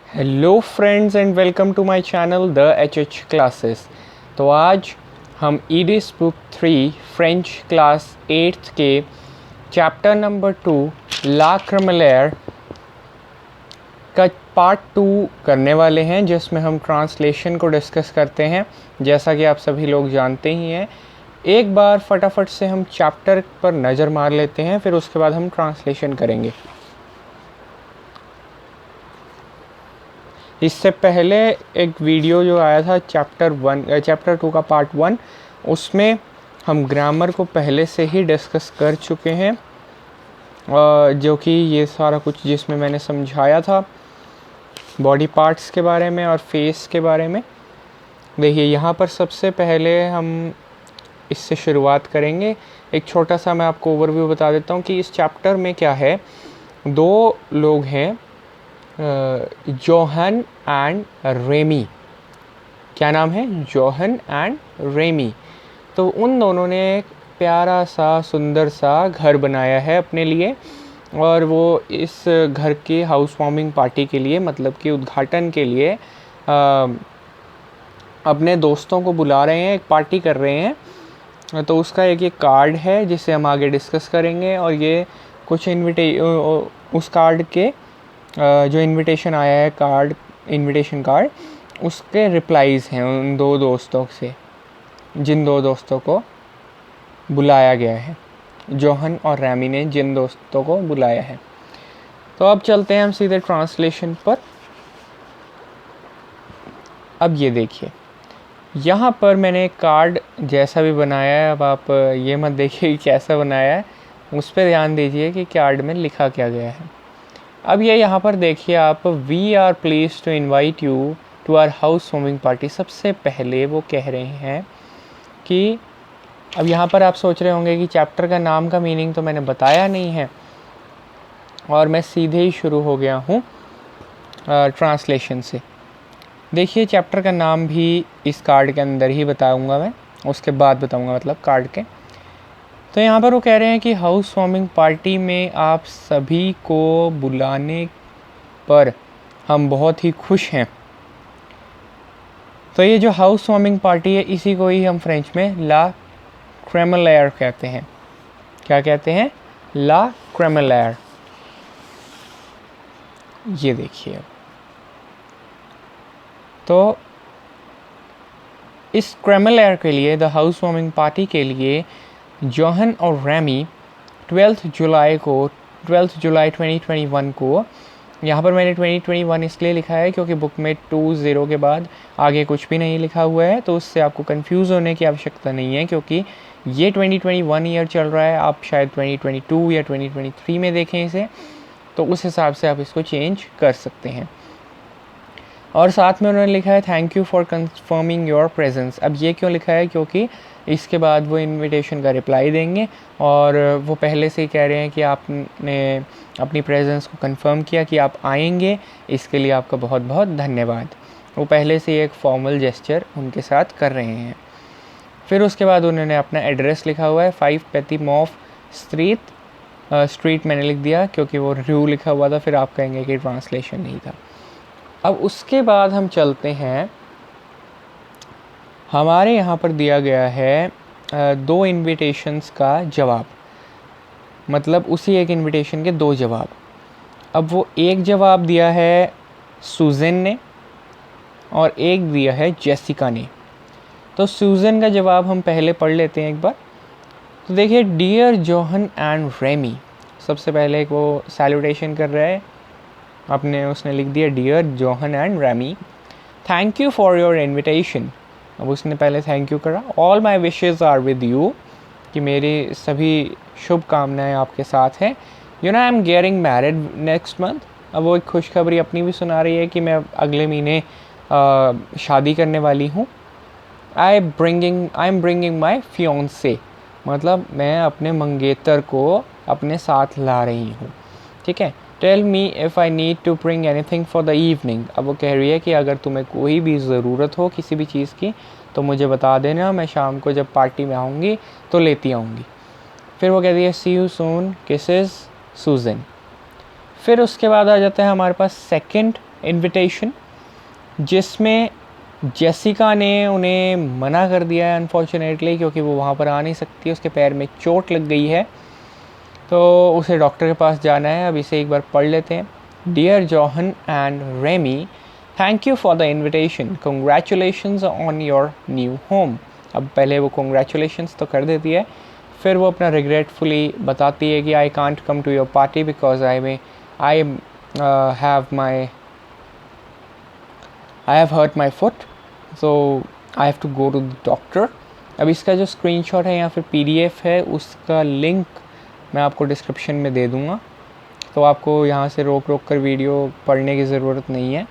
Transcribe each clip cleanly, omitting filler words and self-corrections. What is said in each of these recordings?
Hello friends and welcome to my channel the H classes. तो आज हम ईडिस book 3 French class 8th के chapter number 2 ला क्रेमलेयर का part 2 करने वाले हैं, जिसमें हम ट्रांसलेशन को डिस्कस करते हैं। जैसा कि आप सभी लोग जानते ही हैं, एक बार फटाफट से हम चैप्टर पर नज़र मार लेते हैं, फिर उसके बाद हम ट्रांसलेशन करेंगे। इससे पहले एक वीडियो जो आया था चैप्टर 2 का पार्ट 1, उसमें हम ग्रामर को पहले से ही डिस्कस कर चुके हैं, जो कि ये सारा कुछ जिसमें मैंने समझाया था बॉडी पार्ट्स के बारे में और फेस के बारे में। देखिए यहाँ पर सबसे पहले हम इससे शुरुआत करेंगे। एक छोटा सा मैं आपको ओवरव्यू बता देता हूँ कि इस चैप्टर में क्या है। दो लोग हैं, जोहन एंड रेमी। क्या नाम है? Johan and Remy. तो उन दोनों ने एक प्यारा सा सुंदर सा घर बनाया है अपने लिए, और वो इस घर की हाउस वार्मिंग पार्टी के लिए, मतलब कि उद्घाटन के लिए अपने दोस्तों को बुला रहे हैं, एक पार्टी कर रहे हैं। तो उसका एक ये कार्ड है जिसे हम आगे डिस्कस करेंगे, और ये कुछ उस कार्ड के जो इनविटेशन आया है, इनविटेशन कार्ड, उसके रिप्लाईज़ हैं उन दो दोस्तों से, जिन दो दोस्तों को बुलाया गया है। जोहन और रैमी ने जिन दोस्तों को बुलाया है। तो अब चलते हैं हम सीधे ट्रांसलेशन पर। अब ये देखिए, यहाँ पर मैंने एक कार्ड जैसा भी बनाया है। अब आप ये मत देखिए कि कैसा बनाया है, उस पर ध्यान दीजिए कि कार्ड में लिखा क्या गया है। अब ये यहाँ पर देखिए आप, we are please to invite you to our house warming party. सबसे पहले वो कह रहे हैं कि, अब यहाँ पर आप सोच रहे होंगे कि चैप्टर का नाम का मीनिंग तो मैंने बताया नहीं है, और मैं सीधे ही शुरू हो गया हूँ ट्रांसलेशन से। देखिए चैप्टर का नाम भी इस कार्ड के अंदर ही बताऊँगा मैं, उसके बाद बताऊँगा मतलब कार्ड के। तो यहाँ पर वो कह रहे हैं कि हाउस वार्मिंग पार्टी में आप सभी को बुलाने पर हम बहुत ही खुश हैं। तो ये जो हाउस वार्मिंग पार्टी है, इसी को ही हम फ्रेंच में ला क्रेमलेयर कहते हैं। क्या कहते हैं? ला क्रेमलेयर। ये देखिए, तो इस क्रेमलेयर के लिए, द हाउस वार्मिंग पार्टी के लिए, जोहन और रैमी 12 जुलाई 2021 को, यहाँ पर मैंने 2021 इसलिए लिखा है क्योंकि बुक में 20 के बाद आगे कुछ भी नहीं लिखा हुआ है, तो उससे आपको कंफ्यूज होने की आवश्यकता नहीं है, क्योंकि ये 2021 ईयर चल रहा है। आप शायद 2022 या 2023 में देखें इसे, तो उस हिसाब से आप इसको चेंज कर सकते हैं। और साथ में उन्होंने लिखा है thank you for confirming your presence. अब ये क्यों लिखा है? क्योंकि इसके बाद वो इनविटेशन का रिप्लाई देंगे, और वो पहले से ही कह रहे हैं कि आपने अपनी प्रेजेंस को कंफर्म किया कि आप आएंगे, इसके लिए आपका बहुत बहुत धन्यवाद। वो पहले से ही एक फॉर्मल जेस्चर उनके साथ कर रहे हैं। फिर उसके बाद उन्होंने अपना एड्रेस लिखा हुआ है, 5 पेतिमॉफ स्ट्रीट मैंने लिख दिया क्योंकि वो रू लिखा हुआ था, फिर आप कहेंगे कि ट्रांसलेशन नहीं था। अब उसके बाद हम चलते हैं, हमारे यहाँ पर दिया गया है 2 इन्विटेशंस का जवाब, मतलब उसी एक इन्विटेशन के 2 जवाब। अब वो एक जवाब दिया है सूजन ने, और एक दिया है जेसिका ने। तो सूजन का जवाब हम पहले पढ़ लेते हैं एक बार। तो देखिए, डियर जोहन एंड रेमी, सबसे पहले वो सैल्यूटेशन कर रहा है अपने, उसने लिख दिया dear Johan and Remy, thank you for your invitation. अब उसने पहले थैंक यू करा। All my wishes are with you, कि मेरी सभी शुभकामनाएं आपके साथ हैं। You know I am getting married next month. अब वो एक खुशखबरी अपनी भी सुना रही है कि मैं अगले महीने शादी करने वाली हूँ। आई एम ब्रिंगिंग माई फियोंसे, मतलब मैं अपने मंगेतर को अपने साथ ला रही हूँ। ठीक है। Tell me if I need to bring anything for the evening. अब वो कह रही है कि अगर तुम्हें कोई भी ज़रूरत हो किसी भी चीज़ की तो मुझे बता देना, मैं शाम को जब पार्टी में आऊँगी तो लेती आऊँगी। फिर वो कहती है सी यू सून, किसेस सूजन। फिर उसके बाद आ जाता है हमारे पास सेकंड इनविटेशन, जिसमें जेसिका ने उन्हें मना कर दिया है अनफॉर्चुनेटली, क्योंकि वो वहाँ पर आ नहीं सकती, उसके पैर में चोट लग गई है, तो उसे डॉक्टर के पास जाना है। अब इसे एक बार पढ़ लेते हैं। Dear Johan and Remy, thank you for the invitation, congratulations on your new home. अब पहले वो कंग्रेचुलेशंस तो कर देती है, फिर वो अपना रिग्रेटफुली बताती है कि I can't come to your party because I have hurt my foot, so I have to go to the doctor. अब इसका जो स्क्रीनशॉट है या फिर PDF है, उसका लिंक मैं आपको डिस्क्रिप्शन में दे दूँगा, तो आपको यहाँ से रोक कर वीडियो पढ़ने की ज़रूरत नहीं है।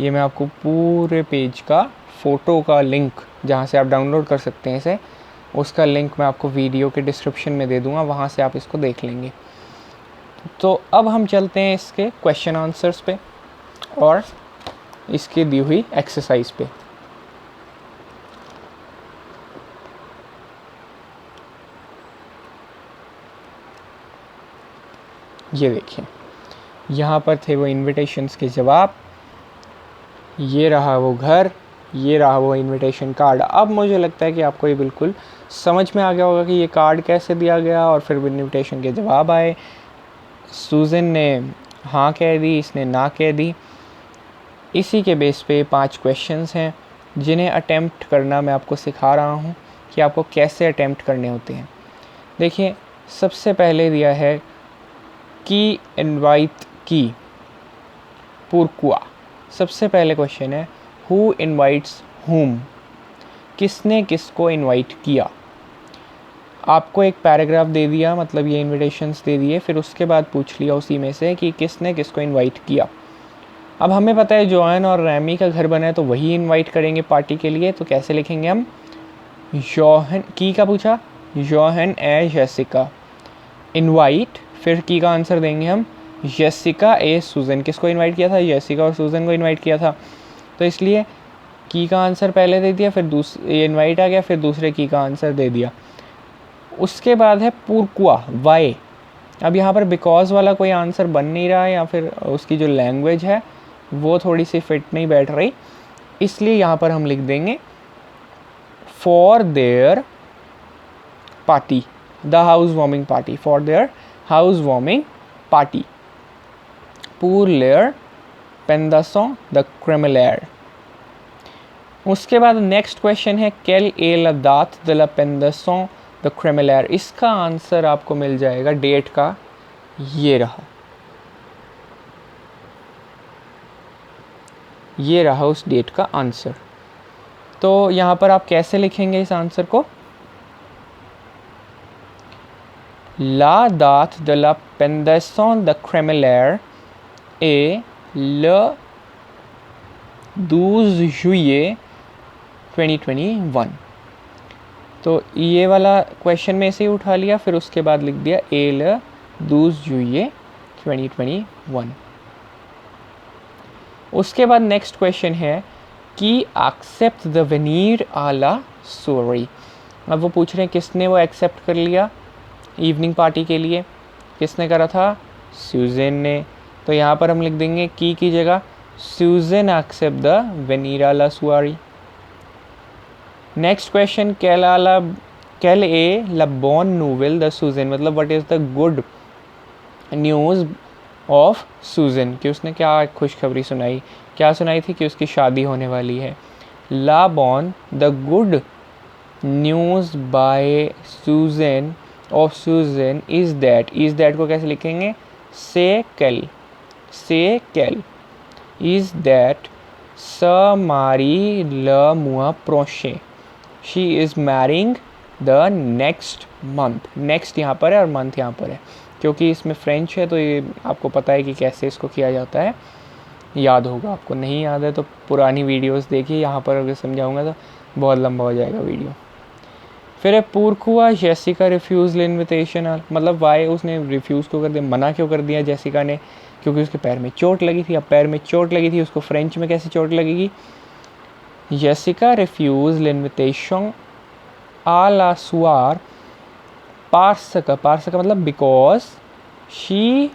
ये मैं आपको पूरे पेज का फ़ोटो का लिंक, जहाँ से आप डाउनलोड कर सकते हैं इसे, उसका लिंक मैं आपको वीडियो के डिस्क्रिप्शन में दे दूँगा, वहाँ से आप इसको देख लेंगे। तो अब हम चलते हैं इसके क्वेश्चन आंसर्स पे और इसकी दी हुई एक्सरसाइज पे। ये देखिए, यहाँ पर थे वो इनविटेशंस के जवाब, ये रहा वो घर, ये रहा वो इनविटेशन कार्ड। अब मुझे लगता है कि आपको ये बिल्कुल समझ में आ गया होगा कि ये कार्ड कैसे दिया गया और फिर इनविटेशन के जवाब आए। सूजन ने हाँ कह दी, इसने ना कह दी। इसी के बेस पे 5 क्वेश्चंस हैं जिन्हें अटेम्प्ट करना मैं आपको सिखा रहा हूँ कि आपको कैसे अटेम्प्ट करने होते हैं। देखिए, सबसे पहले दिया है की इनवाइट की पुरकुआ। सबसे पहले क्वेश्चन है हु इनवाइट्स हुम, किसने किसको इनवाइट किया। आपको एक पैराग्राफ दे दिया, मतलब ये इनविटेशंस दे दिए, फिर उसके बाद पूछ लिया उसी में से कि किसने किसको इनवाइट किया। अब हमें पता है जोहन और रैमी का घर बना है, तो वही इनवाइट करेंगे पार्टी के लिए, तो कैसे लिखेंगे हम। जोहन की का पूछा, जोहन ए जेसिका इनवाइट, फिर की का आंसर देंगे हम जेसिका ए सूजन। किसको इनवाइट किया था, जेसिका और सूजन को इनवाइट किया था, तो इसलिए की का आंसर पहले दे दिया, फिर दूसरे इनवाइट आ गया, फिर दूसरे की का आंसर दे दिया। उसके बाद है पुरकुआ, वाई। अब यहाँ पर बिकॉज वाला कोई आंसर बन नहीं रहा है, या फिर उसकी जो लैंग्वेज है वो थोड़ी सी फिट नहीं बैठ रही, इसलिए यहाँ पर हम लिख देंगे for their party, the house warming party, for their house warming party. pour leur pendaison द क्रेमलेर। उसके बाद नेक्स्ट क्वेश्चन है quelle est la date de la pendaison द क्रेमलेर। इसका आंसर आपको मिल जाएगा डेट का, ये रहा, ये रहा उस डेट का आंसर। तो यहाँ पर आप कैसे लिखेंगे इस आंसर को, La date de la pendaison de Crémelaire est le 12 juillet 2021। तो ये वाला क्वेश्चन में से ही उठा लिया, फिर उसके बाद लिख दिया ए ल 12 जुillet 2021। उसके बाद नेक्स्ट क्वेश्चन है कि एक्सेप्ट द वेनीर आला सोरी। अब वो पूछ रहे हैं किसने वो एक्सेप्ट कर लिया इवनिंग पार्टी के लिए, किसने करा था, सूजन ने। तो यहाँ पर हम लिख देंगे की जगह सूजन एक्सेप्ट द वेनीर आला सोरी। नेक्स्ट क्वेश्चन कैल ए लबॉन नोवेल द सूजन, मतलब what is the good news of Susan, कि उसने क्या खुशखबरी सुनाई, क्या सुनाई थी कि उसकी शादी होने वाली है। ला बॉन द गुड न्यूज़ बाय सूजन ऑफ सूजन इज़ दैट को कैसे लिखेंगे, से कैल इज़ दैट स मारी ल मुआ प्रोशे, she is marrying the next month. Next यहाँ पर है और मंथ यहाँ पर है, क्योंकि इसमें फ्रेंच है, तो ये आपको पता है कि कैसे इसको किया जाता है, याद होगा आपको। नहीं याद है तो पुरानी वीडियोस देखिए, यहाँ पर अगर समझाऊंगा तो बहुत लंबा हो जाएगा वीडियो। फिर है पुरकुआ जेसिका रिफ्यूज़ इन्विटेशन, मतलब वाई उसने रिफ्यूज़ क्यों कर दिया, मना क्यों कर दिया जेसिका ने, क्योंकि उसके पैर में चोट लगी थी। अब पैर में चोट लगी थी, उसको फ्रेंच में कैसे चोट लगेगी। Jessica refuse l'invitation à la soirée parce que मतलब बिकॉज शी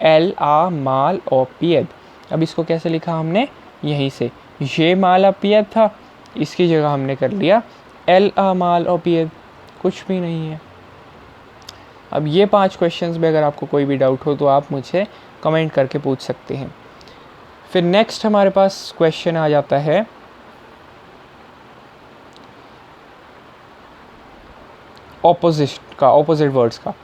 एल आ माल और पियद, अब इसको कैसे लिखा हमने, यहीं से ये माल अपियत था, इसकी जगह हमने कर लिया एल आ माल अपियत, कुछ भी नहीं है। अब ये 5 क्वेश्चंस में अगर आपको कोई भी डाउट हो तो आप मुझे कमेंट करके पूछ सकते हैं। फिर नेक्स्ट हमारे पास क्वेश्चन आ जाता है ऑपोजिट का, ऑपोजिट वर्ड्स का।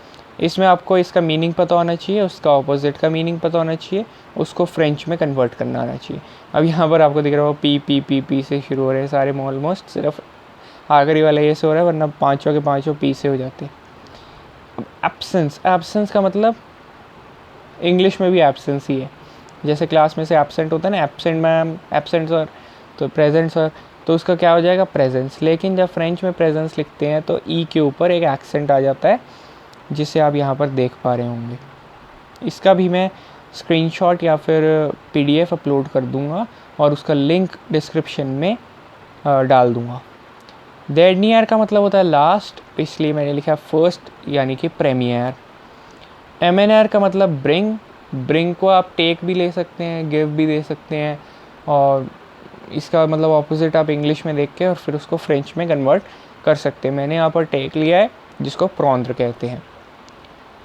इसमें आपको इसका मीनिंग पता होना चाहिए, उसका ऑपोजिट का मीनिंग पता होना चाहिए, उसको फ्रेंच में कन्वर्ट करना आना चाहिए। अब यहाँ पर आपको दिख रहा हो पी से शुरू हो रहे हैं सारे, ऑलमोस्ट सिर्फ आखिरी वाला ये से हो रहा है, वरना पाँचों के पाँचों पी से हो जाते हैं। अब एब्सेंस, एब्सेंस का मतलब इंग्लिश में भी एब्सेंस ही है। जैसे क्लास में से एब्सेंट होता है ना, एब्सेंट मैम, एब्सेंट सर, तो प्रेजेंट सर, तो उसका क्या हो जाएगा, प्रेजेंस। लेकिन जब फ्रेंच में प्रेजेंस लिखते हैं तो ई के ऊपर एक एक्सेंट आ जाता है, जिसे आप यहाँ पर देख पा रहे होंगे। इसका भी मैं स्क्रीनशॉट या फिर पीडीएफ अपलोड कर दूँगा और उसका लिंक डिस्क्रिप्शन में डाल दूँगा। डेडनियर का मतलब होता है लास्ट, इसलिए मैंने लिखा फर्स्ट, यानी कि प्रीमियर। एमएनआर का मतलब ब्रिंग, ब्रिंग को आप टेक भी ले सकते हैं, गिव भी दे सकते हैं, और इसका मतलब ऑपोजिट आप इंग्लिश में देख के और फिर उसको फ्रेंच में कन्वर्ट कर सकते हैं। मैंने यहाँ पर टेक लिया है, जिसको प्रॉन्द्र कहते हैं।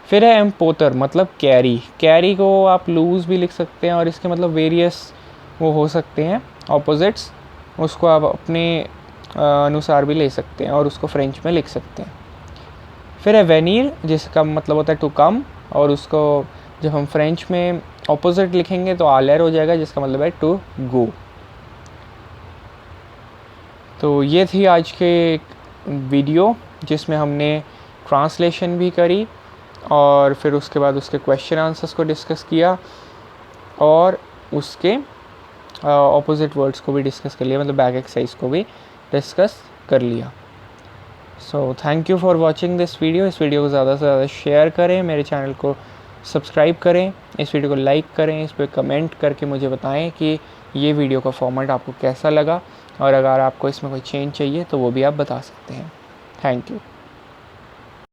फिर है एम्पोतर, मतलब कैरी। कैरी को आप लूज़ भी लिख सकते हैं और इसके मतलब वेरियस वो हो सकते हैं ऑपोजिट्स, उसको आप अपने अनुसार भी ले सकते हैं और उसको फ्रेंच में लिख सकते हैं। फिर है वेनीर, जिसका मतलब होता है टू कम, और उसको जब हम फ्रेंच में ऑपोजिट लिखेंगे तो आलेर हो जाएगा, जिसका मतलब है टू गो। तो ये थी आज के वीडियो, जिसमें हमने ट्रांसलेशन भी करी और फिर उसके बाद उसके क्वेश्चन आंसर्स को डिस्कस किया और उसके ऑपोजिट वर्ड्स को भी डिस्कस कर लिया, मतलब बैक एक्सरसाइज को भी डिस्कस कर लिया। So thank you for watching this video. इस वीडियो को ज़्यादा से ज़्यादा शेयर करें, मेरे चैनल को सब्सक्राइब करें, इस वीडियो को लाइक करें, इस पर कमेंट करके मुझे बताएं कि ये वीडियो का फॉर्मेट आपको कैसा लगा, और अगर आपको इसमें कोई चेंज चाहिए तो वो भी आप बता सकते हैं। Thank you.